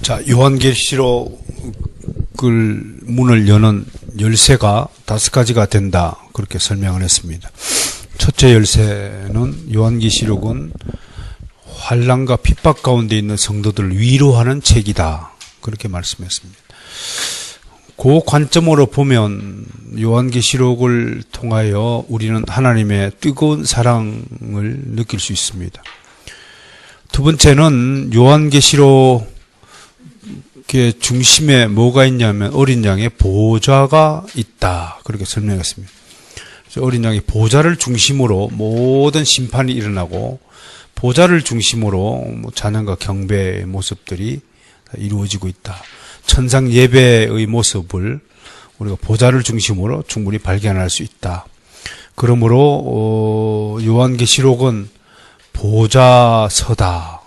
자, 요한계시록을 문을 여는 열쇠가 5가지가 된다. 그렇게 설명을 했습니다. 첫째 열쇠는 요한계시록은 환난과 핍박 가운데 있는 성도들을 위로하는 책이다. 그렇게 말씀했습니다. 그 관점으로 보면 요한계시록을 통하여 우리는 하나님의 뜨거운 사랑을 느낄 수 있습니다. 두 번째는 요한계시록의 중심에 뭐가 있냐면 어린 양의 보좌가 있다. 그렇게 설명했습니다. 어린 양의 보좌를 중심으로 모든 심판이 일어나고 보좌를 중심으로 찬양과 경배의 모습들이 이루어지고 있다. 천상 예배의 모습을 우리가 보좌를 중심으로 충분히 발견할 수 있다. 그러므로 요한계시록은 보좌서다.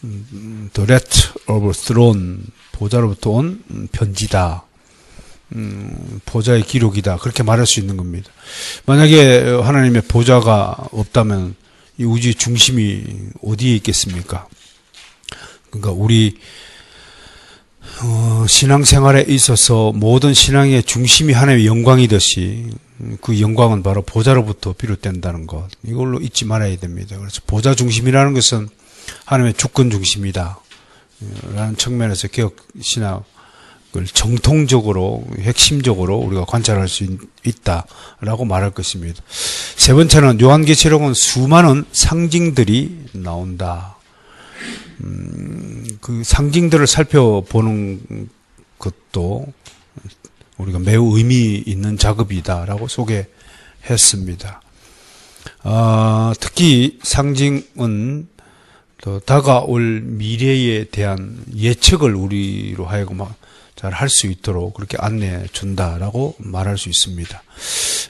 The letter of throne, 보좌로부터 온 편지다. 보좌의 기록이다. 그렇게 말할 수 있는 겁니다. 만약에 하나님의 보좌가 없다면 이 우주의 중심이 어디에 있겠습니까? 그러니까 우리 신앙생활에 있어서 모든 신앙의 중심이 하나님의 영광이듯이 그 영광은 바로 보좌로부터 비롯된다는 것. 이걸로 잊지 말아야 됩니다. 그래서 보좌 중심이라는 것은 하나님의 주권 중심이다. 라는 측면에서 개혁신학을 정통적으로, 핵심적으로 우리가 관찰할 수 있다라고 말할 것입니다. 세 번째는 요한계시록은 수많은 상징들이 나온다. 그 상징들을 살펴보는 것도 우리가 매우 의미 있는 작업이다라고 소개했습니다. 특히 상징은 또 다가올 미래에 대한 예측을 우리로 하여금 잘 할 수 있도록 그렇게 안내해 준다라고 말할 수 있습니다.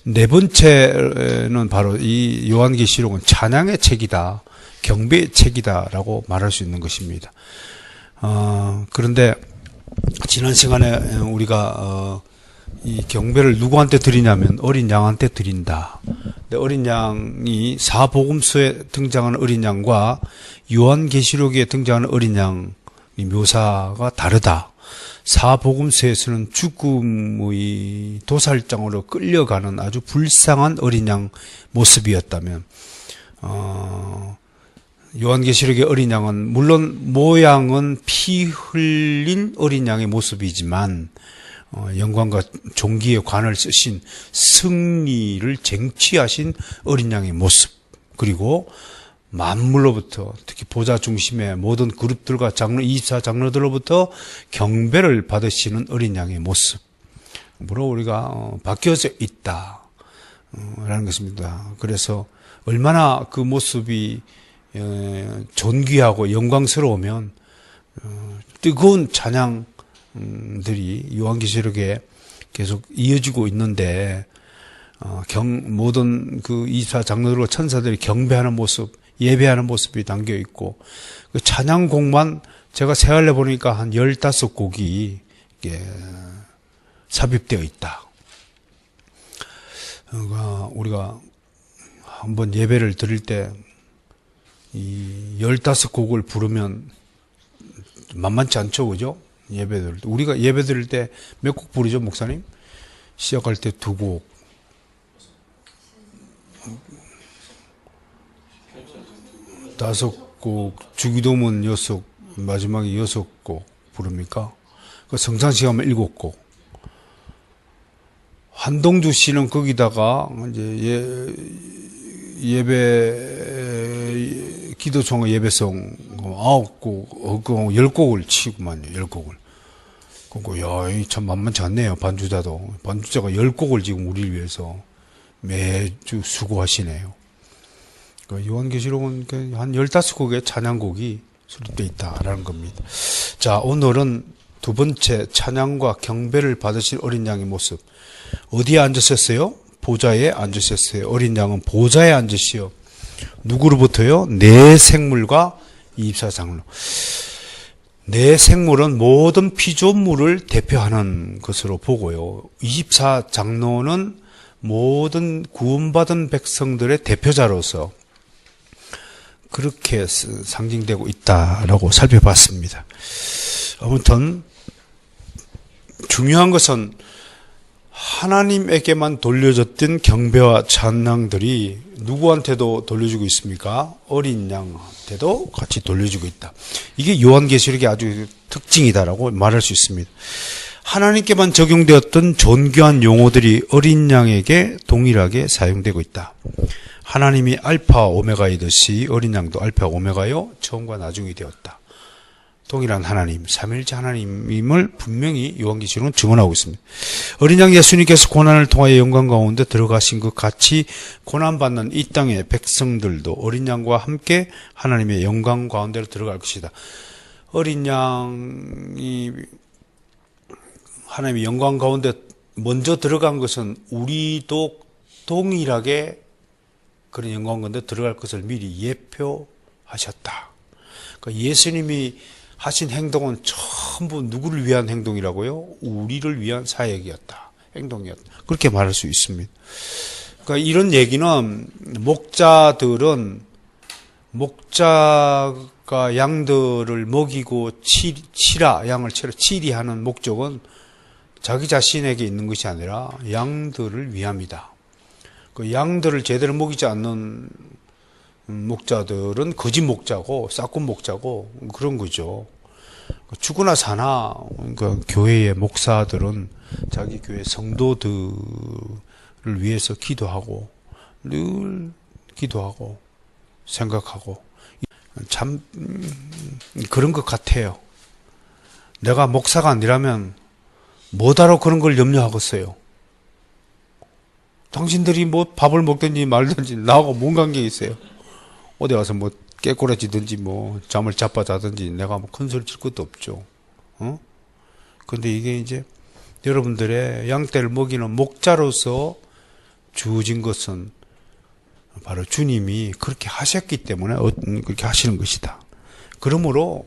네 번째는 바로 이 요한계시록은 찬양의 책이다. 경배의 책이다라고 말할 수 있는 것입니다. 그런데 지난 시간에 우리가 이 경배를 누구한테 드리냐면 어린 양한테 드린다. 근데 어린 양이 사복음서에 등장하는 어린 양과 요한계시록에 등장하는 어린 양의 묘사가 다르다. 사복음서에서는 죽음의 도살장으로 끌려가는 아주 불쌍한 어린 양 모습이었다면 요한계시록의 어린 양은 물론 모양은 피 흘린 어린 양의 모습이지만 영광과 존귀의 관을 쓰신 승리를 쟁취하신 어린 양의 모습, 그리고 만물로부터 특히 보좌 중심의 모든 그룹들과 24장로들로부터 경배를 받으시는 어린 양의 모습으로 우리가 바뀌어져 있다 라는 것입니다. 그래서 얼마나 그 모습이 존귀하고 영광스러우면 뜨거운 찬양들이 요한계시록에 계속 이어지고 있는데 모든 그 24장로들과 천사들이 경배하는 모습, 예배하는 모습이 담겨 있고 그 찬양곡만 제가 세알래 보니까 한 15곡이 삽입되어 있다. 그러니까 우리가 한번 예배를 드릴 때 이 15곡을 부르면 만만치 않죠, 그죠? 예배 드릴 때. 우리가 예배 드릴 때 몇 곡 부르죠, 목사님? 시작할 때 2곡. 다섯 곡, 주기도문 6, 마지막에 6곡 부릅니까? 그 성찬식 하면 7곡. 한동주 씨는 거기다가 이제 예배 기도총회 예배송 9곡, 10곡을 치고만요. 10곡을. 그거 야, 참 만만치 않네요. 반주자도. 반주자가 10곡을 지금 우리를 위해서 매주 수고하시네요. 요한계시록은 한 15곡의 찬양곡이 수립되어 있다라는 겁니다. 자, 오늘은 두 번째 찬양과 경배를 받으신 어린 양의 모습. 어디에 앉으셨어요? 보좌에 앉으셨어요. 어린 양은 보좌에 앉으시어. 누구로부터요? 네 생물과 24장로. 네 생물은 모든 피조물을 대표하는 것으로 보고요. 24장로는 모든 구원받은 백성들의 대표자로서 그렇게 상징되고 있다라고 살펴봤습니다. 아무튼 중요한 것은 하나님에게만 돌려졌던 경배와 찬양들이 누구한테도 돌려주고 있습니까? 어린 양한테도 같이 돌려주고 있다. 이게 요한계시록의 아주 특징이다라고 말할 수 있습니다. 하나님께만 적용되었던 존귀한 용어들이 어린 양에게 동일하게 사용되고 있다. 하나님이 알파 오메가이듯이 어린 양도 알파 오메가요 처음과 나중이 되었다. 동일한 하나님, 삼위일체 하나님임을 분명히 요한계시록은 증언하고 있습니다. 어린 양 예수님께서 고난을 통하여 영광 가운데 들어가신 것 같이 고난받는 이 땅의 백성들도 어린 양과 함께 하나님의 영광 가운데로 들어갈 것이다. 어린 양이 하나님의 영광 가운데 먼저 들어간 것은 우리도 동일하게 그런 영광 가운데 들어갈 것을 미리 예표하셨다. 그러니까 예수님이 하신 행동은 전부 누구를 위한 행동이라고요? 우리를 위한 사역이었다. 행동이었다. 그렇게 말할 수 있습니다. 그러니까 이런 얘기는 목자가 양들을 먹이고 양을 치리하는 목적은 자기 자신에게 있는 것이 아니라 양들을 위함이다. 그 양들을 제대로 먹이지 않는 목자들은 거짓 목자고 싹군 목자고 그런 거죠. 죽으나 사나 그러니까 교회의 목사들은 자기 교회 성도들을 위해서 기도하고 늘 기도하고 생각하고 참 그런 것 같아요. 내가 목사가 아니라면 뭐하러 그런 걸 염려하겠어요. 당신들이 뭐 밥을 먹든지 말든지 나하고 뭔 관계 있어요? 어디 가서 뭐 깨꼬라지든지 뭐 잠을 자빠자든지 내가 뭐 큰 소리 칠 것도 없죠. 근데 이게 이제 여러분들의 양떼를 먹이는 목자로서 주어진 것은 바로 주님이 그렇게 하셨기 때문에 그렇게 하시는 것이다. 그러므로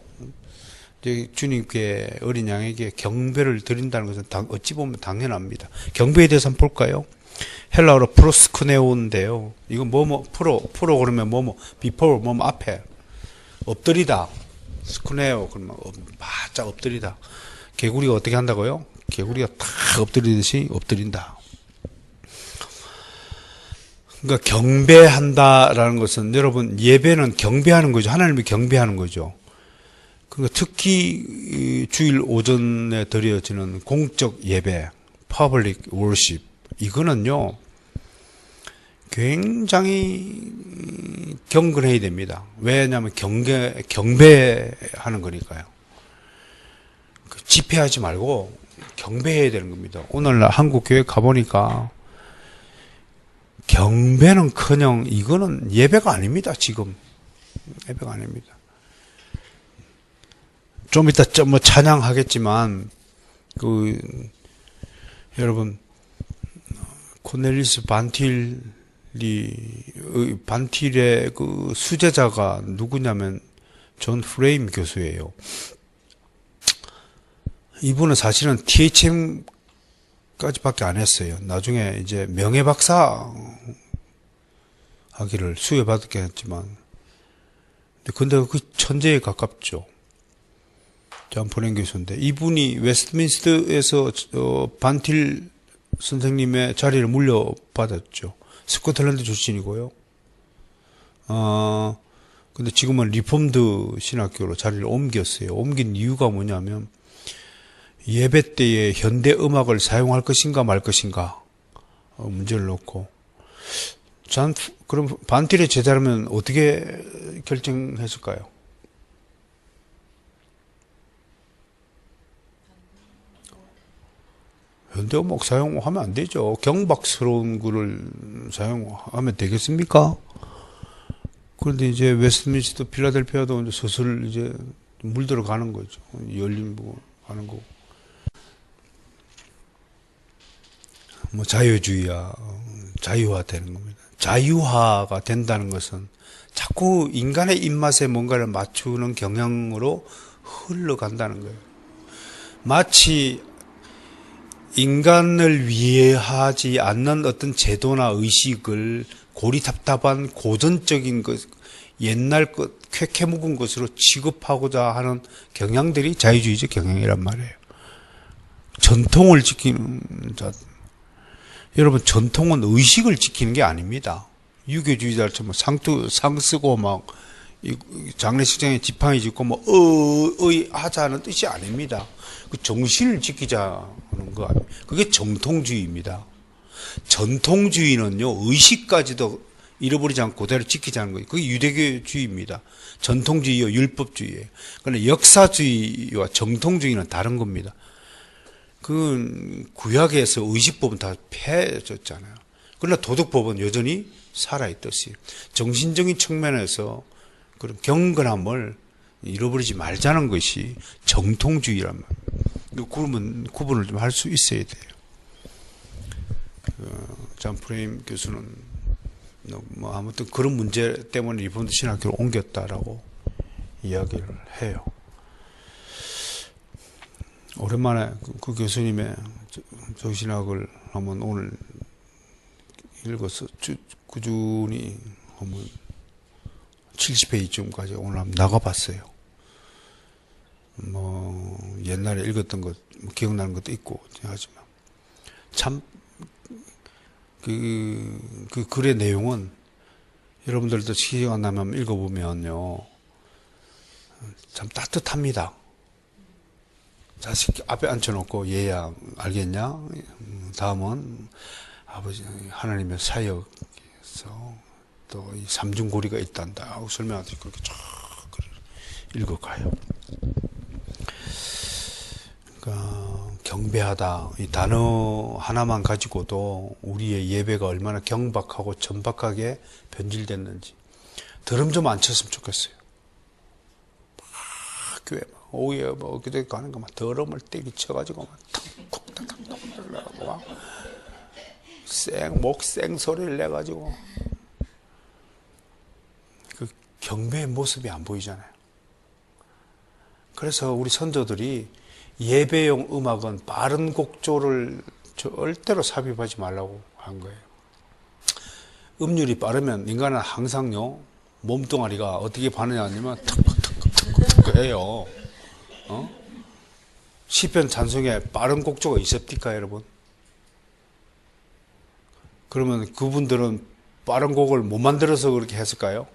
이제 주님께 어린 양에게 경배를 드린다는 것은 어찌 보면 당연합니다. 경배에 대해서 한번 볼까요? 헬라어로 프로스쿠네오인데요. 이건 프로 그러면 before 앞에 엎드리다. 스쿠네오 그러면 바짝 엎드리다. 개구리가 어떻게 한다고요? 개구리가 탁 엎드리듯이 엎드린다. 그러니까 경배한다라는 것은 여러분 예배는 경배하는 거죠. 하나님을 경배하는 거죠. 그러니까 특히 주일 오전에 드려지는 공적 예배, public worship 이거는요 굉장히 경건해야 됩니다. 왜냐하면 경배하는 거니까요. 집회하지 말고 경배해야 되는 겁니다. 오늘날 한국 교회 가보니까 경배는커녕 이거는 예배가 아닙니다. 지금 예배가 아닙니다. 좀 이따 뭐 찬양하겠지만 여러분 코넬리우스 반틸의 그 수제자가 누구냐면 존 프레임 교수예요. 이분은 사실은 THM까지밖에 안 했어요. 나중에 이제 명예박사 학위를 수여받았긴 했지만 근데 그 천재에 가깝죠. 존 프레임 교수인데 이분이 웨스트민스터에서 반틸 선생님의 자리를 물려받았죠. 스코틀랜드 출신이고요. 근데 지금은 리폼드 신학교로 자리를 옮겼어요. 옮긴 이유가 뭐냐면 예배 때에 현대 음악을 사용할 것인가 말 것인가 문제를 놓고 그럼 반틸의 제자라면 어떻게 결정했을까요? 현대음악 사용하면 안 되죠. 경박스러운 거를 사용하면 되겠습니까? 그런데 이제 웨스트민스터 필라델피아도 이제 슬슬 이제 물들어 가는 거죠. 열린 부분 하는 거. 뭐 자유화 되는 겁니다. 자유화가 된다는 것은 자꾸 인간의 입맛에 뭔가를 맞추는 경향으로 흘러간다는 거예요. 마치 인간을 위하지 않는 어떤 제도나 의식을 고리답답한 고전적인 것, 옛날 것, 쾌쾌 묵은 것으로 취급하고자 하는 경향들이 자유주의적 경향이란 말이에요. 전통을 지키는 자, 여러분 전통은 의식을 지키는 게 아닙니다. 유교주의자처럼 상 쓰고 막 장례식장에 지팡이 짚고 뭐 하자는 뜻이 아닙니다. 그 정신을 지키자는 거 아니에요. 그게 정통주의입니다. 전통주의는요 의식까지도 잃어버리지 않고 그대로 지키자는 거예요. 그게 유대교주의입니다. 전통주의와 율법주의예요. 그런데 역사주의와 정통주의는 다른 겁니다. 그 구약에서 의식법은 다 폐해졌잖아요. 그러나 도덕법은 여전히 살아있듯이 정신적인 측면에서 그런 경건함을 잃어버리지 말자는 것이 정통주의란 말이에요. 그러면 구분을 좀 할 수 있어야 돼요. 잔 프레임 교수는 뭐 아무튼 그런 문제 때문에 리본드 신학교로 옮겼다라고 이야기를 해요. 오랜만에 그 교수님의 정신학을 한번 오늘 읽어서 꾸준히 한번 70페이지쯤까지 오늘 한번 나가봤어요. 뭐 옛날에 읽었던 것 기억나는 것도 있고 하지만 참 그 글의 내용은 여러분들도 시간 나면 읽어보면요 참 따뜻합니다. 자식 앞에 앉혀놓고 얘야 알겠냐? 다음은 아버지 하나님의 사역에서 또 이 삼중고리가 있단다 하고 설명하더니 그렇게 쫙 읽어가요. 그러니까 경배하다 이 단어 하나만 가지고도 우리의 예배가 얼마나 경박하고 천박하게 변질됐는지 드럼 좀 안 쳤으면 좋겠어요. 막 교회 막 오후에 뭐 그때 가는 거 막 드럼을 때기 쳐가지고 막 탁탁탁탁 하고 막 생 소리를 내가지고 그 경배의 모습이 안 보이잖아요. 그래서 우리 선조들이 예배용 음악은 빠른 곡조를 절대로 삽입하지 말라고 한 거예요. 음률이 빠르면 인간은 항상요 몸뚱아리가 어떻게 반응하냐면 턱턱턱턱턱 해요. 시편 찬송에 빠른 곡조가 있습니까, 여러분? 그러면 그분들은 빠른 곡을 못 만들어서 그렇게 했을까요?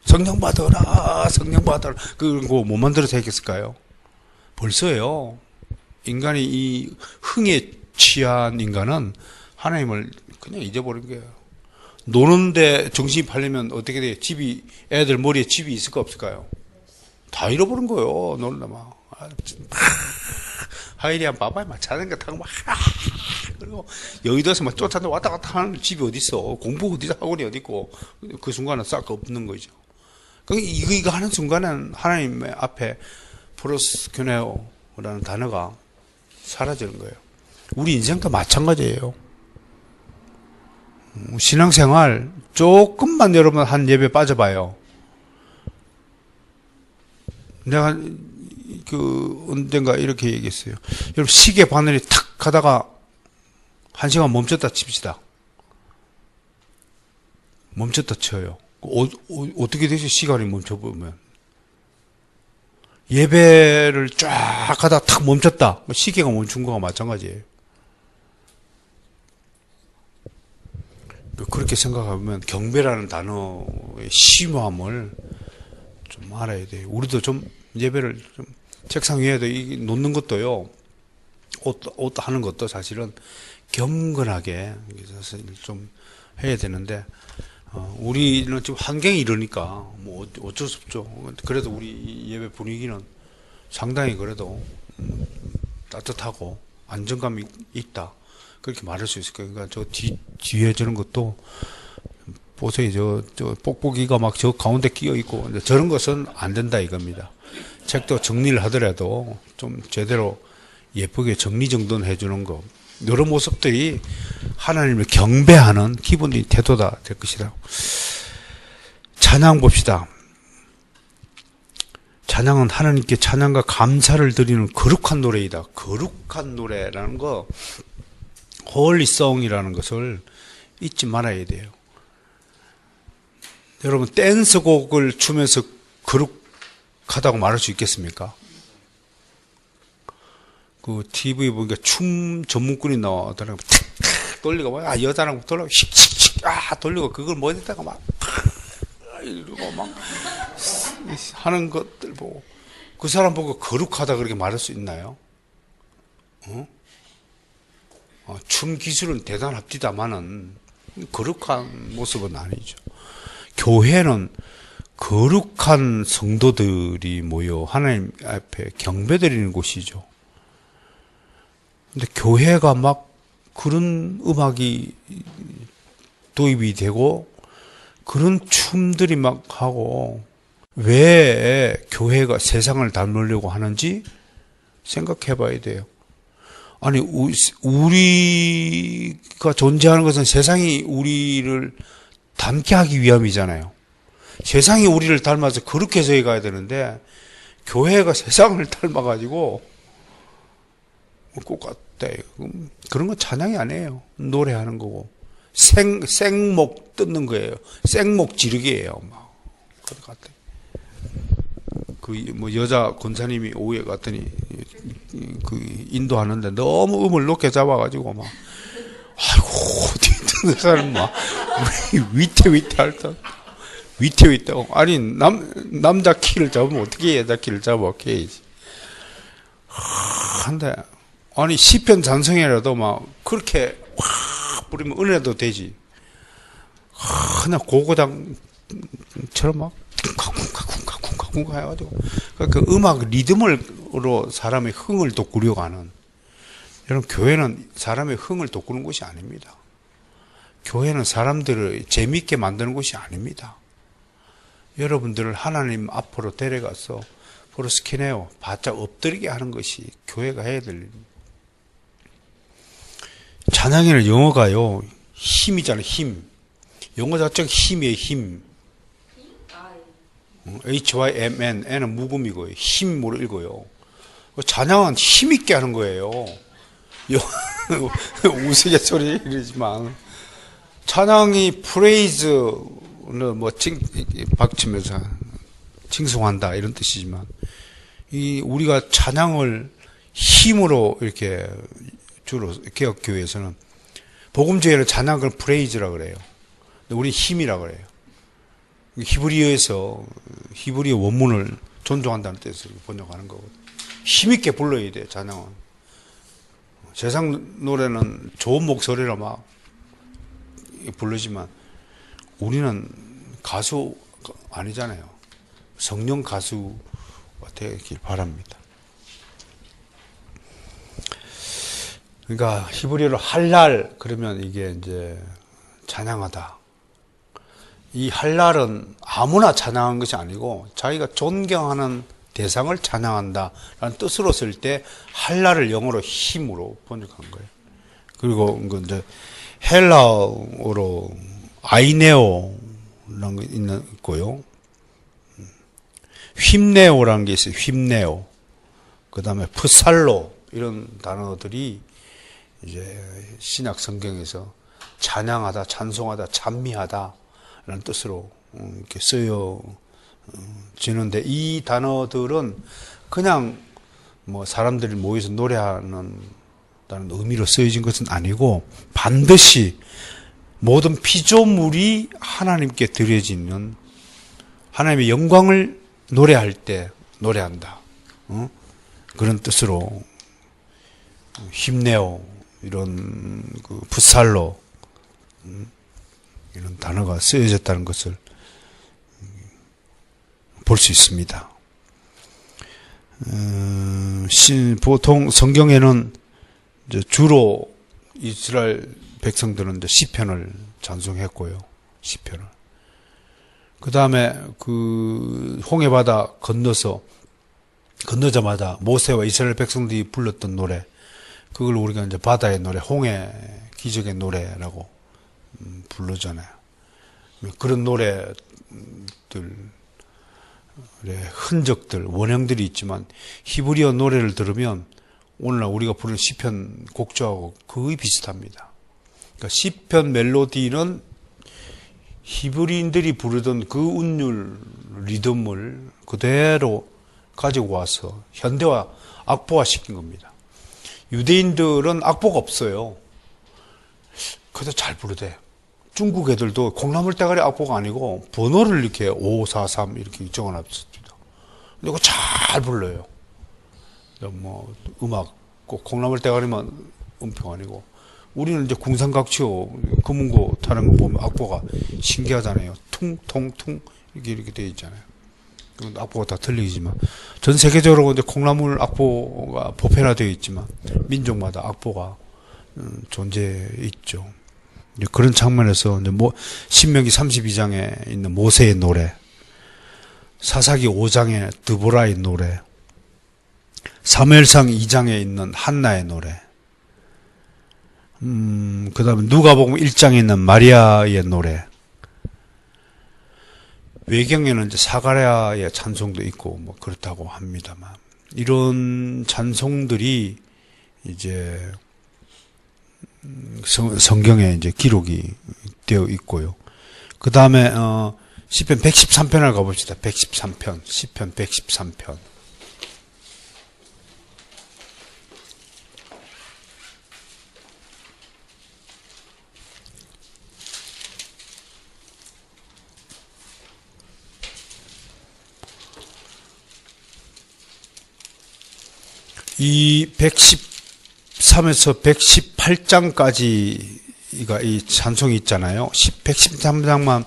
성령 받아라, 성령 받아라. 그런 거 못 만들어서 했겠을까요? 벌써요. 인간이 이 흥에 취한 인간은 하나님을 그냥 잊어버린 거예요. 노는데 정신이 팔리면 어떻게 돼요? 애들 머리에 집이 있을까 없을까요? 다 잃어버린 거예요. 놀다 막. 하이리안 바바에 막 자전거 타고 막 그리고 여의도에서 막 쫓아다 왔다 갔다 하는 집이 어디 있어? 공부 어디서 학원이 어디 있고 그 순간은 싹 없는 거죠. 이거 하는 순간은 하나님의 앞에 프로스큐네오라는 단어가 사라지는 거예요. 우리 인생도 마찬가지예요. 신앙생활 조금만 여러분 한 예배 빠져봐요. 내가 언젠가 이렇게 얘기했어요. 여러분 시계 바늘이 탁 가다가 1시간 멈췄다 칩시다. 멈췄다 쳐요. 어떻게 되죠? 시간이 멈춰보면. 예배를 쫙 가다가 탁 멈췄다. 시계가 멈춘 거와 마찬가지예요. 그렇게 생각하면 경배라는 단어의 심오함을 좀 알아야 돼요. 우리도 좀 예배를 좀 책상 위에도 놓는 것도요, 옷 하는 것도 사실은 겸건하게 좀 해야 되는데, 우리는 지금 환경이 이러니까 뭐 어쩔 수 없죠. 그래도 우리 예배 분위기는 상당히 그래도 따뜻하고 안정감이 있다. 그렇게 말할 수 있을 거예요. 그러니까 저 뒤에 저런 것도 보세요. 저 뽁뽁이가 막 저 가운데 끼어 있고 저런 것은 안 된다 이겁니다. 책도 정리를 하더라도 좀 제대로 예쁘게 정리정돈 해주는 거. 이런 모습들이 하나님을 경배하는 기본적인 태도다 될 것이다. 찬양 봅시다. 찬양은 하나님께 찬양과 감사를 드리는 거룩한 노래이다. 거룩한 노래라는 거, 홀리송이라는 것을 잊지 말아야 돼요. 여러분 댄스곡을 추면서 거룩하다고 말할 수 있겠습니까? 그 TV 보니까 춤 전문꾼이 나와더라고. 돌리고 막 여자랑 돌리고 씩씩씩 돌리고 그걸 머리에다가 막 이러고 막 하는 것들 보고 그 사람 보고 거룩하다 그렇게 말할 수 있나요? 춤 기술은 대단합디다마는 거룩한 모습은 아니죠. 교회는 거룩한 성도들이 모여 하나님 앞에 경배드리는 곳이죠. 근데 교회가 막 그런 음악이 도입이 되고 그런 춤들이 막 하고 왜 교회가 세상을 닮으려고 하는지 생각해 봐야 돼요. 아니 우리가 존재하는 것은 세상이 우리를 닮게 하기 위함이잖아요. 세상이 우리를 닮아서 그렇게 해서 가야 되는데 교회가 세상을 닮아가지고 꼭 같다. 그런 건 찬양이 아니에요. 노래하는 거고 생목 뜯는 거예요. 생목 지르기예요. 막 그럴 것 같아. 그 여자 권사님이 오후에 갔더니 그 인도하는데 너무 음을 높게 잡아가지고 막 아이고 듣는 사람 막 위태위태할 때 위태위태하고 아니 남자 키를 잡으면 어떻게 여자 키를 잡아 깨야지. 한데 아니 시편 찬송이라도 막 그렇게 확 부르면 은혜도 되지. 그냥 고고당처럼 막 쿵쿵쿵쿵쿵쿵쿵 해가지고 그 음악 리듬으로 사람의 흥을 돋구려고 하는. 여러분 교회는 사람의 흥을 돋구는 곳이 아닙니다. 교회는 사람들을 재미있게 만드는 곳이 아닙니다. 여러분들을 하나님 앞으로 데려가서 포르스키네오 바짝 엎드리게 하는 것이 교회가 해야 될 일입니다. 찬양에는 영어가요 힘이잖아요. 힘. 영어 자체가 힘이에요. 힘. HYMN N은 묵음이고요. 힘으로 읽어요. 찬양은 힘있게 하는 거예요. 우스갯소리 이러지만 찬양이 프레이즈는 뭐 박치면서 칭송한다 이런 뜻이지만 우리가 찬양을 힘으로 이렇게 주로 개혁교회에서는 복음주의는 찬양을 프레이즈라 그래요. 근데 우리는 힘이라 그래요. 히브리어에서 히브리어 원문을 존중한다는 뜻으로 번역하는 거거든요. 힘있게 불러야 돼 찬양은. 세상 노래는 좋은 목소리로 막 부르지만 우리는 가수 아니잖아요. 성령 가수가 되길 바랍니다. 그러니까 히브리어로 할랄 그러면 이게 이제 찬양하다. 이 할랄은 아무나 찬양한 것이 아니고 자기가 존경하는 대상을 찬양한다라는 뜻으로 쓸 때 할랄을 영어로 힘으로 번역한 거예요. 그리고 이제 헬라어로 아이네오라는 게 있고요. 휘네오라는 게 있어요. 휘네오. 그 다음에 프살로 이런 단어들이 이제 신약 성경에서 찬양하다, 찬송하다, 찬미하다라는 뜻으로 이렇게 쓰여지는데 이 단어들은 그냥 뭐 사람들이 모여서 노래하는 의미로 쓰여진 것은 아니고 반드시 모든 피조물이 하나님께 드려지는 하나님의 영광을 노래할 때 노래한다. 그런 뜻으로 힘내어 이런 그 붓살로 이런 단어가 쓰여졌다는 것을 볼 수 있습니다. 보통 성경에는 이제 주로 이스라엘 백성들은 이제 시편을 찬송했고요. 시편을. 그 다음에 그 홍해바다 건너자마자 모세와 이스라엘 백성들이 불렀던 노래, 그걸 우리가 이제 바다의 노래, 홍해 기적의 노래라고 부르잖아요. 그런 노래들의 흔적들, 원형들이 있지만 히브리어 노래를 들으면 오늘날 우리가 부르는 시편 곡조하고 거의 비슷합니다. 그러니까 시편 멜로디는 히브리인들이 부르던 그 운율, 리듬을 그대로 가지고 와서 현대화, 악보화 시킨 겁니다. 유대인들은 악보가 없어요. 그래도 잘 부르대. 중국 애들도 콩나물 대가리 악보가 아니고 번호를 이렇게 543 이렇게 적어놨습니다. 근데 이거 잘 불러요. 뭐 음악 꼭 콩나물 대가리만 음표가 아니고 우리는 이제 궁상각치어 금은고 타는 거 보면 악보가 신기하잖아요. 퉁퉁퉁 이렇게 되어 있잖아요. 악보가 다 틀리지만 전 세계적으로 이제 콩나물 악보가 보편화되어 있지만 민족마다 악보가 존재해 있죠. 그런 장면에서 이제 신명기 32장에 있는 모세의 노래, 사사기 5장의 드보라의 노래, 사무엘상 2장에 있는 한나의 노래, 그 다음에 누가복음 1장에 있는 마리아의 노래, 외경에는 이제 사가랴의 찬송도 있고 뭐 그렇다고 합니다만 이런 찬송들이 이제 성경에 이제 기록이 되어 있고요. 그 다음에 시편 113편을 가봅시다. 113편, 시편 113편. 이 113에서 118장까지가 이 찬송이 있잖아요. 113장만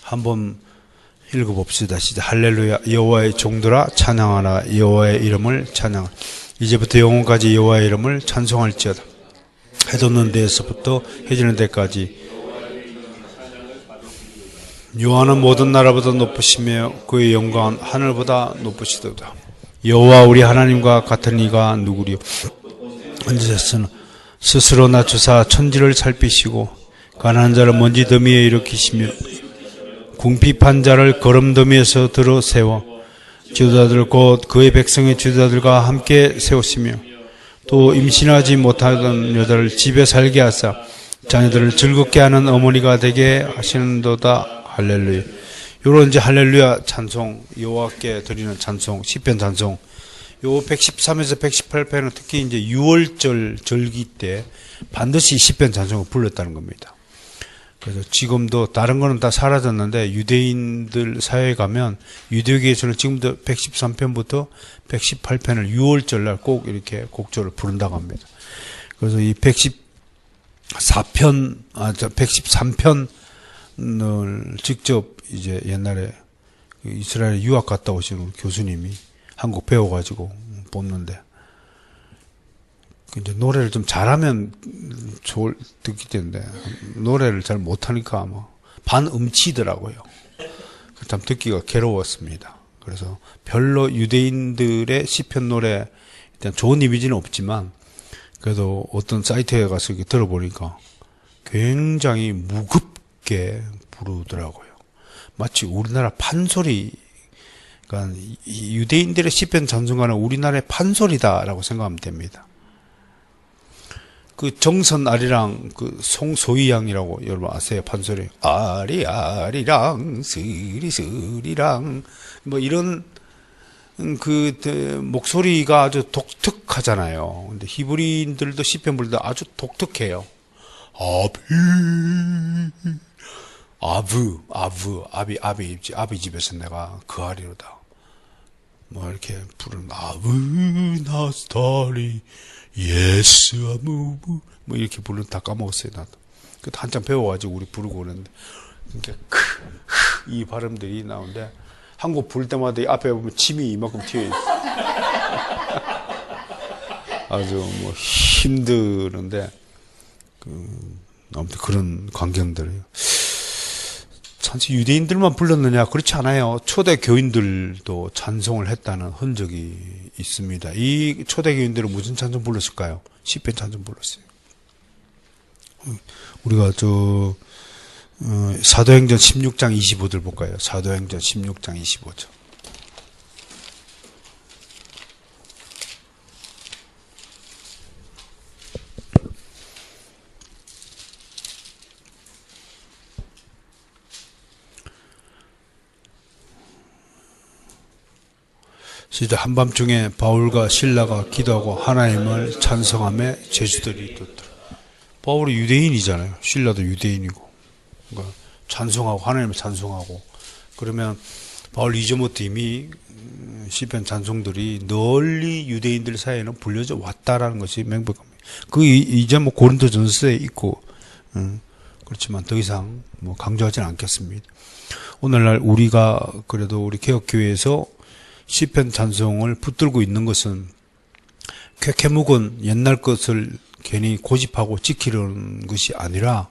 한번 읽어봅시다. 시작. 할렐루야. 여호와의 종들아 찬양하라. 여호와의 이름을 찬양하라. 이제부터 영원까지 여호와의 이름을 찬송할지어다. 해 돋는 데에서부터 해지는 데까지. 여호와는 모든 나라보다 높으시며 그의 영광은 하늘보다 높으시도다. 여호와 우리 하나님과 같은 이가 누구리요? 언제셨으나 스스로 낮추사 천지를 살피시고 가난한 자를 먼지 더미에 일으키시며 궁핍한 자를 거름 더미에서 들어 세워 지도자들 곧 그의 백성의 지도자들과 함께 세우시며 또 임신하지 못하던 여자를 집에 살게 하사 자녀들을 즐겁게 하는 어머니가 되게 하시는도다. 할렐루야. 요런 이제 할렐루야 찬송, 여호와께 드리는 찬송, 시편 찬송. 요 113에서 118편은 특히 이제 6월절 절기 때 반드시 시편 찬송을 불렀다는 겁니다. 그래서 지금도 다른 거는 다 사라졌는데 유대인들 사회에 가면 유대교에서는 지금도 113편부터 118편을 6월절날 꼭 이렇게 곡조를 부른다고 합니다. 그래서 이 113편을 직접 이제 옛날에 이스라엘에 유학 갔다 오신 교수님이 한국 배워가지고 뽑는데 이제 노래를 좀 잘하면 듣기 때문에 노래를 잘 못하니까 아마 반음치더라고요. 참 듣기가 괴로웠습니다. 그래서 별로 유대인들의 시편 노래 일단 좋은 이미지는 없지만 그래도 어떤 사이트에 가서 이렇게 들어보니까 굉장히 무겁게 부르더라고요. 마치 우리나라 판소리, 그러니까 유대인들의 시편 찬송가는 우리나라의 판소리다라고 생각하면 됩니다. 그 정선 아리랑 그 송소희 양이라고 여러분 아세요? 판소리 아리아리랑 스리스리랑 뭐 이런 그 목소리가 아주 독특하잖아요. 근데 히브리인들도 시편 부를 때 아주 독특해요. 아비 집에서 내가 그 아리로다. 뭐 이렇게 부르는 아브나스타리 예스 아무부 뭐 이렇게 부르는 다 까먹었어요 나도. 그 한참 배워가지고 우리 부르고 그러는데 그러니까 이 발음들이 나오는데 한국 부를 때마다 이 앞에 보면 침이 이만큼 튀어 있어. 아주 뭐 힘드는데 아무튼 그런 광경들이에요. 단지 유대인들만 불렀느냐? 그렇지 않아요. 초대 교인들도 찬송을 했다는 흔적이 있습니다. 이 초대 교인들은 무슨 찬송 불렀을까요? 시편 찬송 불렀어요. 우리가 사도행전 16장 25절 볼까요? 사도행전 16장 25절. 시작. 한밤중에 바울과 실라가 기도하고 하나님을 찬송하며 제주들이 있었다. 바울이 유대인이잖아요. 실라도 유대인이고. 그러니까 찬송하고 하나님을 찬송하고. 그러면 바울 이전부터 이미 시편 찬송들이 널리 유대인들 사이에는 불려져 왔다라는 것이 명백합니다. 그 이제 뭐 고린도전서에 있고 그렇지만 더 이상 뭐 강조하지는 않겠습니다. 오늘날 우리가 그래도 우리 개혁교회에서 시편 찬송을 붙들고 있는 것은 쾌쾌묵은 옛날 것을 괜히 고집하고 지키려는 것이 아니라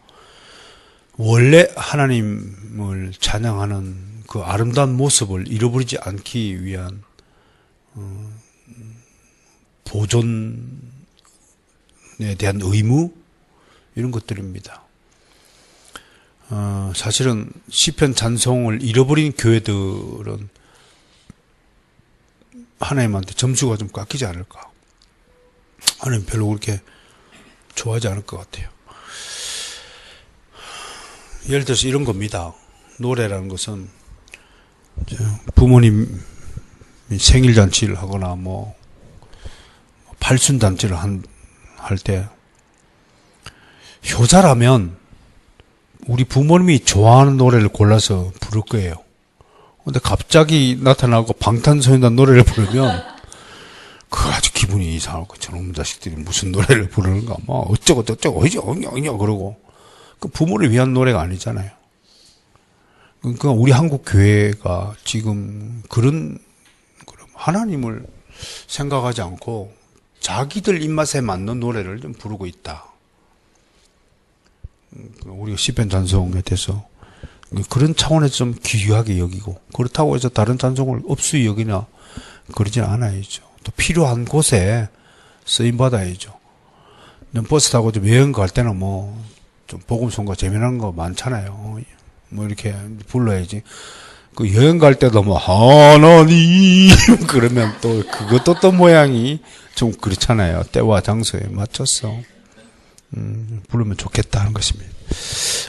원래 하나님을 찬양하는 그 아름다운 모습을 잃어버리지 않기 위한 보존에 대한 의무 이런 것들입니다. 사실은 시편 찬송을 잃어버린 교회들은 하나님한테 점수가 좀 깎이지 않을까. 하나님 별로 그렇게 좋아하지 않을 것 같아요. 예를 들어서 이런 겁니다. 노래라는 것은 부모님이 생일잔치를 하거나 뭐 팔순잔치를 할 때 효자라면 우리 부모님이 좋아하는 노래를 골라서 부를 거예요. 근데 갑자기 나타나고 방탄소년단 노래를 부르면 그 아주 기분이 이상할 거. 저놈 자식들이 무슨 노래를 부르는가 뭐 어쩌고 저쩌고 어냐 그러고 그 부모를 위한 노래가 아니잖아요. 그러니까 우리 한국 교회가 지금 그런 하나님을 생각하지 않고 자기들 입맛에 맞는 노래를 좀 부르고 있다. 우리가 시편 찬송에 대해서 그런 차원에서 좀 귀하게 여기고 그렇다고 해서 다른 찬송을 없이 여기나 그러진 않아야죠. 또 필요한 곳에 쓰임 받아야죠. 버스 타고 좀 여행 갈 때는 뭐 좀 복음송가 재미난 거 많잖아요. 뭐 이렇게 불러야지. 그 여행 갈 때도 뭐 하나님 그러면 또 그것도 또 모양이 좀 그렇잖아요. 때와 장소에 맞춰서 부르면 좋겠다 하는 것입니다.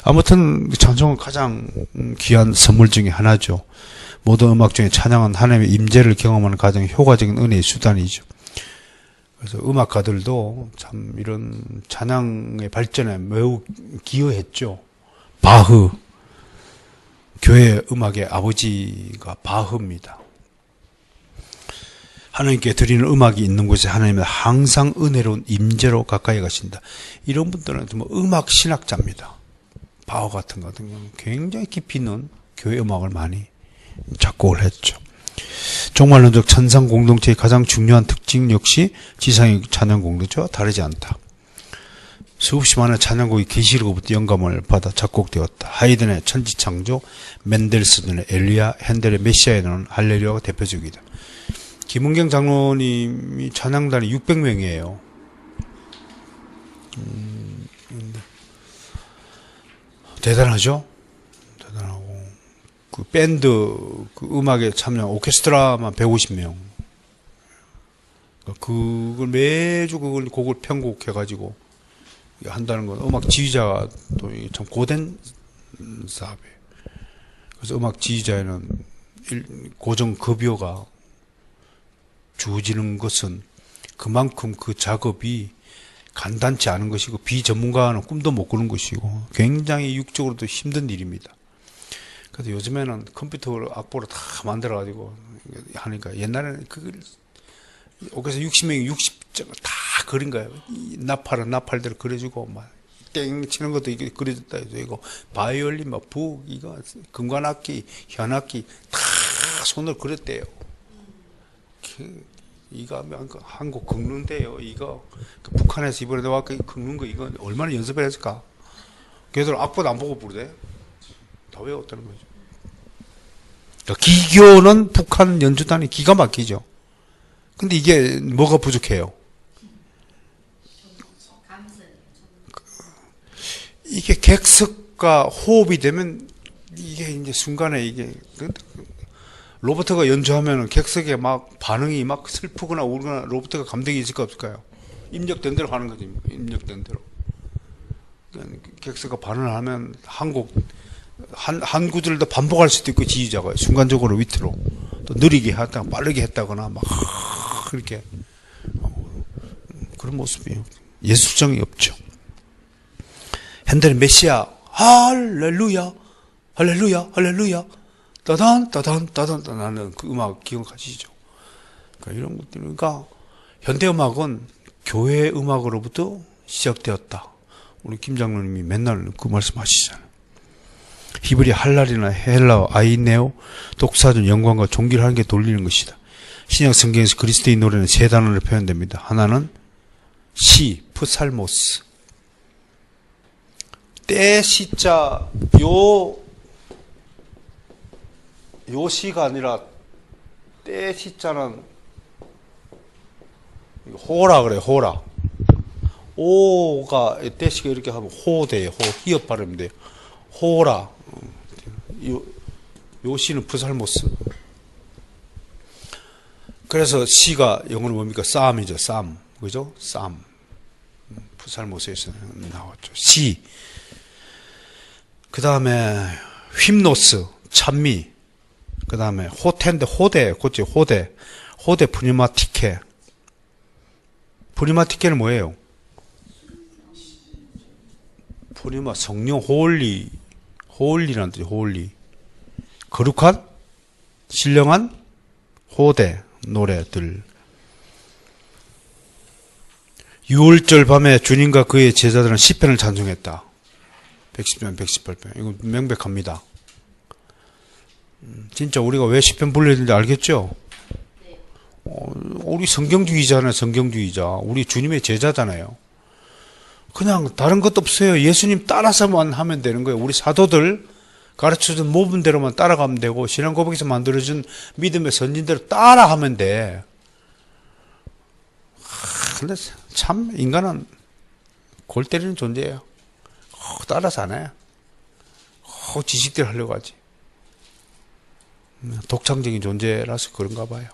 아무튼 찬송은 가장 귀한 선물 중에 하나죠. 모든 음악 중에 찬양은 하나님의 임재를 경험하는 가장 효과적인 은혜의 수단이죠. 그래서 음악가들도 참 이런 찬양의 발전에 매우 기여했죠. 바흐, 교회 음악의 아버지가 바흐입니다. 하나님께 드리는 음악이 있는 곳에 하나님은 항상 은혜로운 임재로 가까이 가신다. 이런 분들은 뭐 음악 신학자입니다. 바흐 같은 경우는 굉장히 깊이 있는 교회 음악을 많이 작곡을 했죠. 종말론적 천상 공동체의 가장 중요한 특징 역시 지상의 찬양 공동체와 다르지 않다. 수없이 많은 찬양곡이 계시로부터 영감을 받아 작곡되었다. 하이든의 천지창조, 멘델스존의 엘리야, 핸델의 메시아에 나오는 할렐루야가 대표적이다. 김은경 장로님이 찬양단이 600명이에요. 대단하죠? 대단하고. 그 밴드, 그 음악에 참여한 오케스트라만 150명. 그걸 매주 그걸 곡을 편곡해가지고 한다는 건 음악 지휘자가 또 참 고된 사업이에요. 그래서 음악 지휘자에는 고정 급여가 주어지는 것은 그만큼 그 작업이 간단치 않은 것이고 비전문가는 꿈도 못 꾸는 것이고 굉장히 육적으로도 힘든 일입니다. 그래서 요즘에는 컴퓨터로 악보로 다 만들어가지고 하니까 옛날에는 그걸 오케서 60명이 60점을 다 그린 거예요. 나팔은 나팔대로 그려주고 막 땡 치는 것도 이게 그려졌다 해도 이거 바이올린 막 북 이거 금관악기 현악기 다 손으로 그렸대요. 이거 하면 한국 긁는데요. 이거 북한에서 이번에 와서 긁는 거 이거 얼마나 연습을 했을까? 걔들 악보도 안 보고 부르대. 다 외웠다는 거죠. 그러니까 기교는 북한 연주단이 기가 막히죠. 근데 이게 뭐가 부족해요? 이게 객석과 호흡이 되면 이게 이제 순간에 이게 로버트가 연주하면 객석에 막 반응이 막 슬프거나 울거나 로버트가 감동이 있을까 없을까요? 입력된 대로 하는 거지. 입력된 대로. 객석가 반응을 하면 한 구절을 더 반복할 수도 있고 지휘자가 순간적으로 위트로 또 느리게 했다가 빠르게 했다거나 막 그렇게 그런 모습이 예술성이 없죠. 핸델의 메시아 할렐루야 할렐루야 할렐루야 따단 따단 따단 하는 그 음악 기억하시죠? 그러니까 이런 것들. 그러니까 현대 음악은 교회 음악으로부터 시작되었다. 우리 김 장로님이 맨날 그 말씀하시잖아요. 히브리 할랄이나 헬라어 아이네오 독사전 영광과 존귀를 하는 게 돌리는 것이다. 신약 성경에서 그리스도인 노래는 세 단어로 표현됩니다. 하나는 시, 프살모스. 때 시자 요 시가 아니라 때 시자는 호라 그래요. 호라. 오가 때 시가 이렇게 하면 호돼요. 호 히읗 발음이 돼요. 호라. 요 시는 프살모스. 그래서 시가 영어로 뭡니까? 쌈이죠. 쌈. 그죠? 쌈. 프살모스에서 나왔죠. 시. 그 다음에 휨노스. 찬미. 그 다음에 호테인데 호대. 그치? 호대. 호대 프니마티케. 프니마티케는 뭐예요? 프니마 성령 홀리. 홀리라는 뜻이 홀리. 거룩한, 신령한 호대 노래들. 유월절 밤에 주님과 그의 제자들은 시편을 찬송했다. 110편, 118편. 이거 명백합니다. 진짜 우리가 왜 시편 불러야 되는지 알겠죠? 우리 성경주의자잖아요. 성경주의자. 우리 주님의 제자잖아요. 그냥 다른 것도 없어요. 예수님 따라서만 하면 되는 거예요. 우리 사도들 가르쳐준 모범대로만 따라가면 되고 신앙 고백에서 만들어준 믿음의 선진대로 따라하면 돼. 근데 참 인간은 골 때리는 존재예요. 따라서 안 해. 지식대로 하려고 하지. 독창적인 존재라서 그런가 봐요.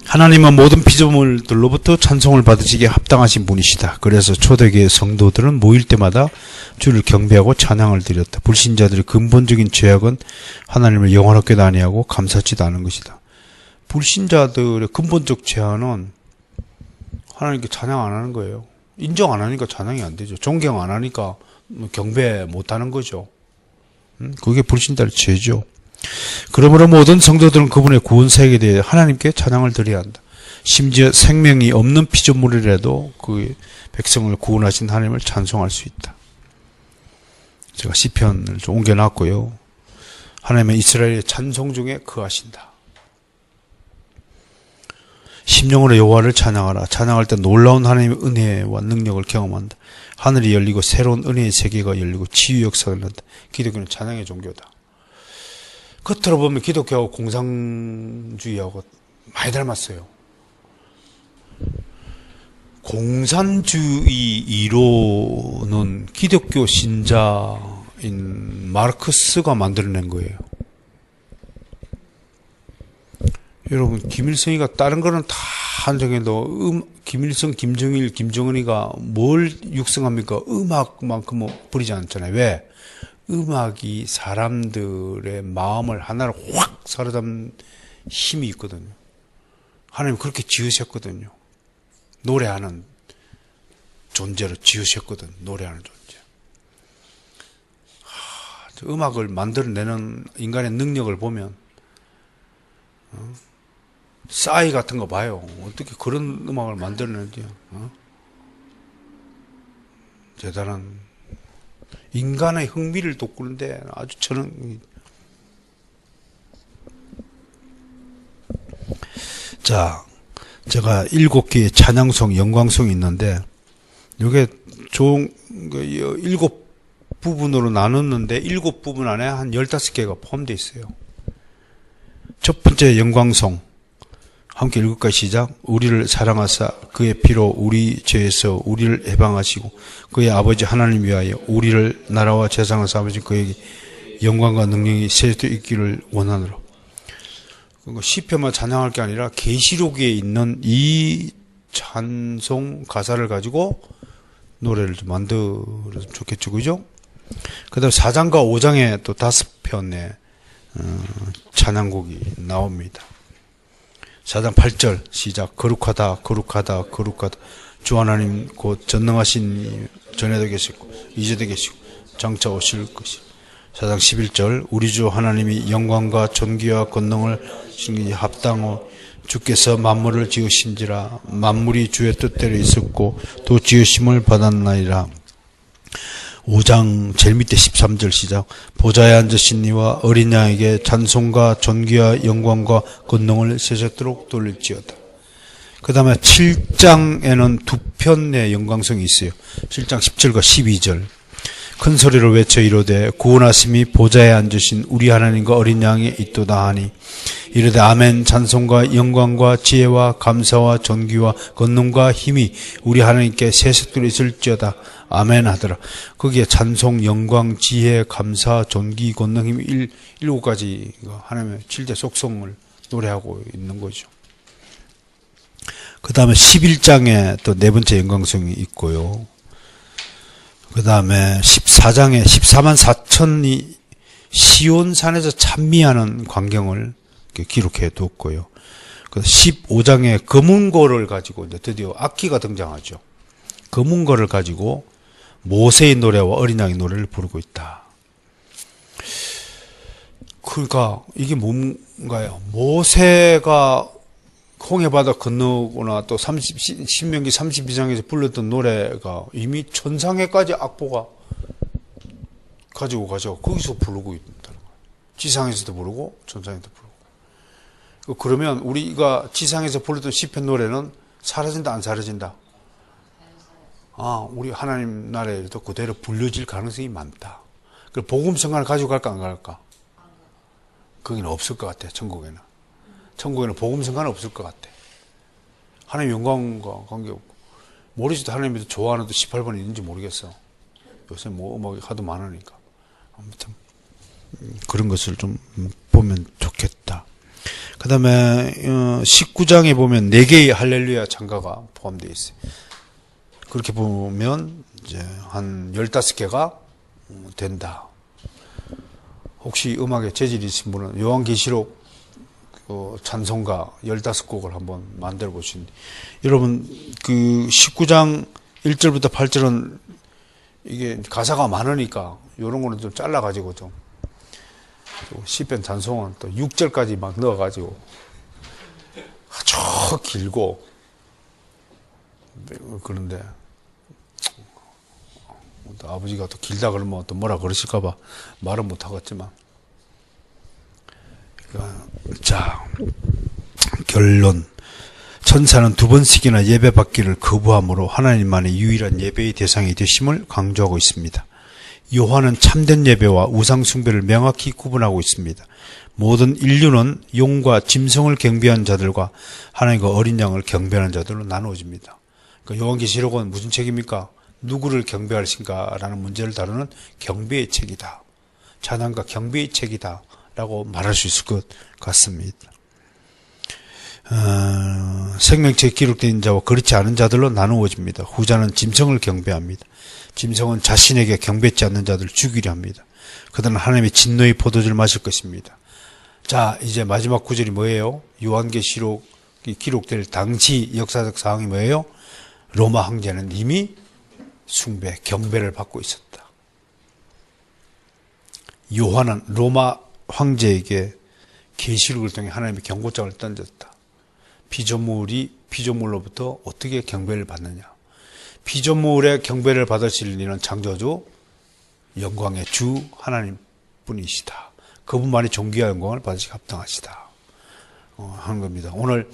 하나님은 모든 피조물들로부터 찬송을 받으시기에 합당하신 분이시다. 그래서 초대교회 성도들은 모일 때마다 주를 경배하고 찬양을 드렸다. 불신자들의 근본적인 죄악은 하나님을 영원하게도 아니하고 감사치도 않은 것이다. 불신자들의 근본적 죄악은 하나님께 찬양 안 하는 거예요. 인정 안 하니까 찬양이 안 되죠. 존경 안 하니까 경배 못 하는 거죠. 그게 불신자의 죄죠. 그러므로 모든 성도들은 그분의 구원 사역에 대해 하나님께 찬양을 드려야 한다. 심지어 생명이 없는 피조물이라도 그 백성을 구원하신 하나님을 찬송할 수 있다. 제가 시편을 좀 옮겨놨고요. 하나님은 이스라엘의 찬송 중에 거하신다. 심령으로 여호와를 찬양하라. 찬양할 때 놀라운 하나님의 은혜와 능력을 경험한다. 하늘이 열리고 새로운 은혜의 세계가 열리고 치유 역사가 일어난다. 기독교는 찬양의 종교다. 겉으로 보면 기독교하고 공산주의하고 많이 닮았어요. 공산주의 이론은 기독교 신자인 마르크스가 만들어낸 거예요. 여러분, 김일성이가 다른 거는 다 한정해도 김일성, 김정일, 김정은이가 뭘 육성합니까? 음악만큼은 부리지 않잖아요. 왜? 음악이 사람들의 마음을 하나로 확 사로잡는 힘이 있거든요. 하나님 그렇게 지으셨거든요. 노래하는 존재로 지으셨거든. 노래하는 존재. 음악을 만들어내는 인간의 능력을 보면 싸이 같은 거 봐요. 어떻게 그런 음악을 만들어내는지. 대단한 인간의 흥미를 돋구는데 아주 저는 자, 제가 7개의 찬양송, 영광송이 있는데 이게 총 7부분으로 나눴는데 7부분 안에 한 15개가 포함되어 있어요. 첫 번째 영광송 함께 읽을까요? 시작. 우리를 사랑하사 그의 피로 우리 죄에서 우리를 해방하시고 그의 아버지 하나님 위하여 우리를 나라와 재상을 삼으신 그에게 영광과 능력이 세세토록 있기를 원하노라. 시편만 찬양할 게 아니라 계시록에 있는 이 찬송 가사를 가지고 노래를 좀 만들었으면 좋겠죠. 그죠? 그 다음 4장과 5장에 또 5편의 찬양곡이 나옵니다. 4장 8절 시작. 거룩하다 거룩하다 거룩하다 주 하나님 곧 전능하신 전에도 계시고 이제도 계시고 장차 오실 것이. 4장 11절 우리 주 하나님이 영광과 존귀와 권능을 신기 합당하오 주께서 만물을 지으신지라 만물이 주의 뜻대로 있었고 또 지으심을 받았나이다. 5장 제일 밑에 13절 시작. 보좌에 앉으신 이와 어린 양에게 찬송과 존귀와 영광과 권능을 세세토록 돌릴지어다. 그 다음에 7장에는 두 편의 영광성이 있어요. 7장 10절과 12절. 큰 소리로 외쳐 이르되 구원하심이 보좌에 앉으신 우리 하나님과 어린 양에 있도다 하니 이르되 아멘. 찬송과 영광과 지혜와 감사와 존귀와 권능과 힘이 우리 하나님께 세세토록 있을지어다. 아멘 하더라. 거기에 찬송, 영광, 지혜, 감사, 존귀, 권능, 힘 7가지 하나님의 7대 속성을 노래하고 있는 거죠. 그 다음에 11장에 또 네 번째 영광성이 있고요. 그 다음에 14장에 14만 4천이 시온산에서 찬미하는 광경을 기록해 두었고요. 15장에 검은고를 가지고 이제 드디어 악기가 등장하죠. 검은고를 가지고 모세의 노래와 어린 양의 노래를 부르고 있다. 그러니까 이게 뭔가요? 모세가 홍해바다 건너거나 또 신명기 32장에서 불렀던 노래가 이미 천상에까지 악보가 가지고 가죠. 거기서 부르고 있다는 거예요. 지상에서도 부르고 천상에도 부르고. 그러면 우리가 지상에서 불렀던 시편 노래는 사라진다 안 사라진다? 우리 하나님 나라에도 그대로 불려질 가능성이 많다. 그리고 복음성가를 가지고 갈까 안 갈까? 거기는 없을 것 같아. 천국에는 복음성가는 없을 것 같아. 하나님 영광과 관계없고 모르지도 하나님이 좋아하는 18번이 있는지 모르겠어. 요새 뭐 음악이 하도 많으니까. 아무튼 그런 것을 좀 보면 좋겠다. 그 다음에 19장에 보면 4개의 할렐루야 찬가가 포함되어 있어요. 그렇게 보면 이제 한 15개가 된다. 혹시 음악에 재질이 있으신 분은 요한계시록 찬송가 15곡을 한번 만들어 보신. 여러분 그 19장 1절부터 8절은 이게 가사가 많으니까 이런 거는 좀 잘라 가지고 좀 시편 찬송은 또 6절까지 막 넣어 가지고 아주 길고 그런데 아버지가 또 길다 그러면 또 뭐라 그러실까봐 말은 못 하겠지만. 자, 결론. 천사는 2번씩이나 예배받기를 거부함으로 하나님만의 유일한 예배의 대상이 되심을 강조하고 있습니다. 요한은 참된 예배와 우상숭배를 명확히 구분하고 있습니다. 모든 인류는 용과 짐승을 경배한 자들과 하나님과 어린 양을 경배하는 자들로 나누어집니다. 그러니까 요한계시록은 무슨 책입니까? 누구를 경배하신가라는 문제를 다루는 경배의 책이다. 찬양과 경배의 책이다 라고 말할 수 있을 것 같습니다. 생명책에 기록된 자와 그렇지 않은 자들로 나누어집니다. 후자는 짐승을 경배합니다. 짐승은 자신에게 경배치 않는 자들을 죽이려 합니다. 그들은 하나님의 진노의 포도주를 마실 것입니다. 자, 이제 마지막 구절이 뭐예요? 요한계시록이 기록될 당시 역사적 상황이 뭐예요? 로마 황제는 이미 숭배, 경배를 받고 있었다. 요한은 로마 황제에게 계시록을 통해 하나님의 경고장을 던졌다. 피조물로부터 어떻게 경배를 받느냐. 피조물의 경배를 받으실 이는 창조주 영광의 주 하나님 분이시다. 그분만이 존귀와 영광을 받으시기 합당하시다 하는 겁니다. 오늘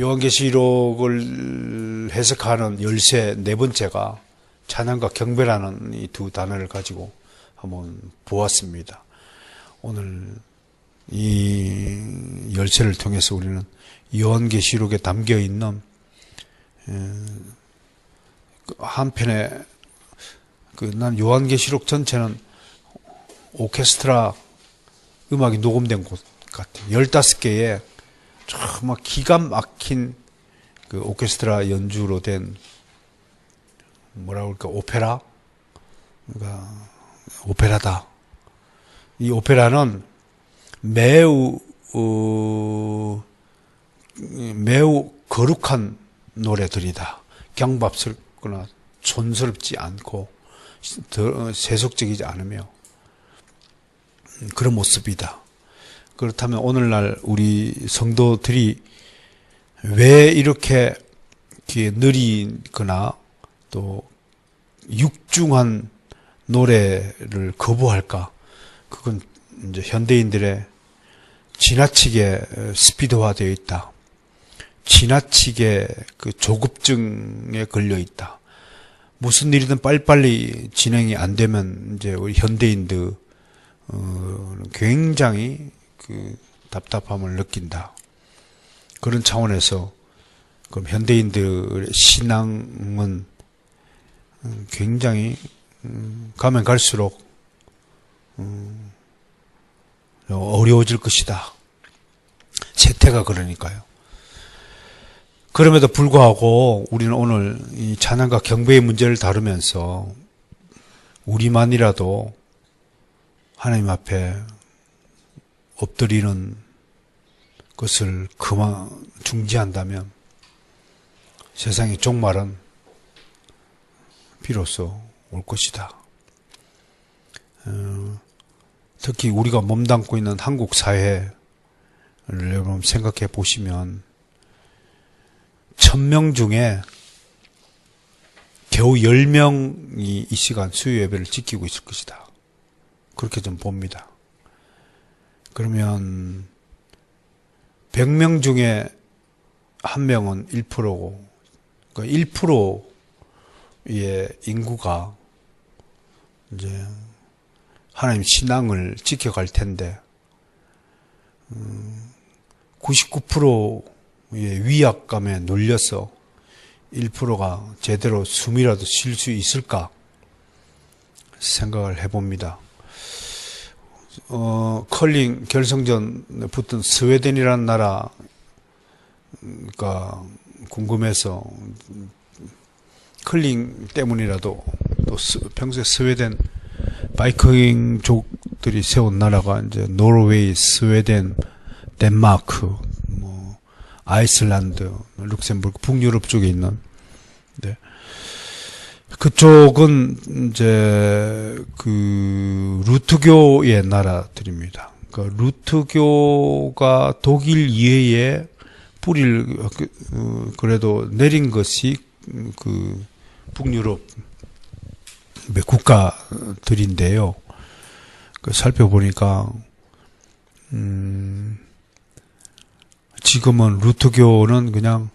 요한계시록을 해석하는 열쇠 네 번째가 찬양과 경배라는 이 두 단어를 가지고 한번 보았습니다. 오늘 이 열쇠를 통해서 우리는 요한계시록에 담겨 있는 한편에 난 요한계시록 전체는 오케스트라 음악이 녹음된 곳 같아요. 15개의 정말 기가 막힌 그 오케스트라 연주로 된 뭐라 그럴까 오페라. 그러니까 오페라다. 이 오페라는 매우 거룩한 노래들이다. 경박스럽거나 촌스럽지 않고 세속적이지 않으며 그런 모습이다. 그렇다면 오늘날 우리 성도들이 왜 이렇게 느리거나 또 육중한 노래를 거부할까? 그건 이제 현대인들의 지나치게 스피드화되어 있다. 지나치게 그 조급증에 걸려 있다. 무슨 일이든 빨리빨리 진행이 안 되면 이제 우리 현대인들 굉장히 그 답답함을 느낀다. 그런 차원에서 그럼 현대인들의 신앙은 굉장히 가면 갈수록 어려워질 것이다. 세태가 그러니까요. 그럼에도 불구하고 우리는 오늘 이 찬양과 경배의 문제를 다루면서 우리만이라도 하나님 앞에 엎드리는 것을 그만 중지한다면 세상의 종말은 비로소 올 것이다. 특히 우리가 몸담고 있는 한국 사회를 여러분 생각해 보시면 1000명 중에 겨우 10명이 이 시간 수요 예배를 지키고 있을 것이다. 그렇게 좀 봅니다. 그러면 100명 중에 1명은 1%고 그러니까 1%의 인구가 이제 하나님 신앙을 지켜갈 텐데 99%의 위압감에 눌려서 1%가 제대로 숨이라도 쉴 수 있을까 생각을 해봅니다. 컬링 결승전 붙은 스웨덴이라는 나라가 궁금해서 컬링 때문이라도 또 평소에 스웨덴 바이킹족들이 세운 나라가 이제 노르웨이, 스웨덴, 덴마크, 아이슬란드, 룩셈부르크, 북유럽 쪽에 있는. 네. 그쪽은 이제 그 루트교의 나라들입니다. 그러니까 루트교가 독일 이외에 뿌리를 그래도 내린 것이 그 북유럽 국가들인데요. 살펴보니까 지금은 루트교는 그냥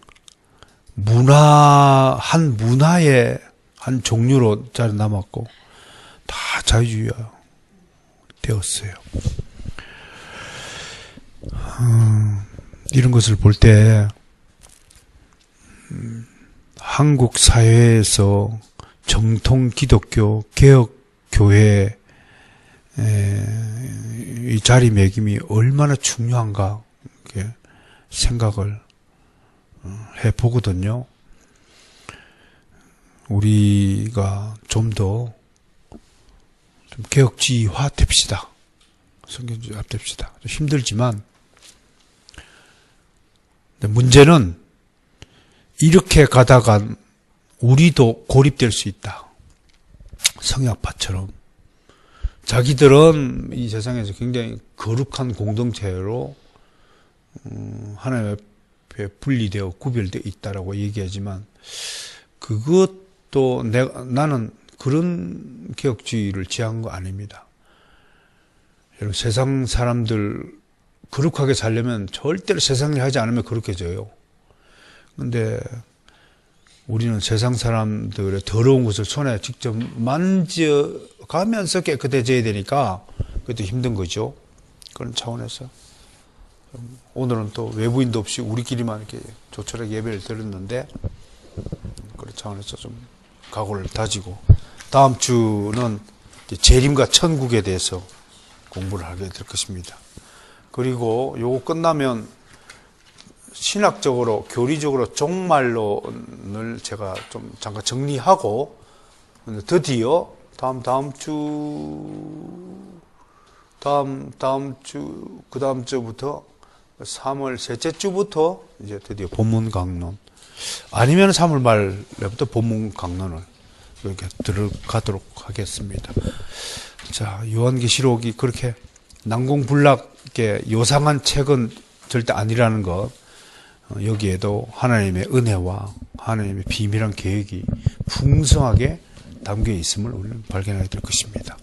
한 문화의 한 종류로 자리 남았고 다 자유주의가 되었어요. 이런 것을 볼 때 한국 사회에서 정통 기독교 개혁교회의 이 자리매김이 얼마나 중요한가 이렇게 생각을 해보거든요. 우리가 좀 더 개혁주의화 됩시다. 성경주의화 됩시다. 좀 힘들지만 문제는 이렇게 가다가 우리도 고립될 수 있다. 성약파처럼 자기들은 이 세상에서 굉장히 거룩한 공동체로 하나님 앞에 분리되어 구별되어 있다라고 얘기하지만 그것도 나는 그런 개혁주의를 지향한 거 아닙니다. 여러분 세상 사람들 거룩하게 살려면 절대로 세상 일 하지 않으면 거룩해져요. 그런데 우리는 세상 사람들의 더러운 것을 손에 직접 만져가면서 깨끗해져야 되니까 그것도 힘든 거죠. 그런 차원에서 오늘은 또 외부인도 없이 우리끼리만 이렇게 조촐하게 예배를 드렸는데 그런 차원에서 좀 각오를 다지고 다음 주는 재림과 천국에 대해서 공부를 하게 될 것입니다. 그리고 요거 끝나면 신학적으로 교리적으로 종말론을 제가 좀 잠깐 정리하고 드디어 다음 주, 그 다음 주부터 3월 셋째 주부터 이제 드디어 본문 강론. 아니면 3월 말부터 본문 강론을 이렇게 들어가도록 하겠습니다. 자, 요한계시록이 그렇게 난공불락의 요상한 책은 절대 아니라는 것, 여기에도 하나님의 은혜와 하나님의 비밀한 계획이 풍성하게 담겨 있음을 우리는 발견하게 될 것입니다.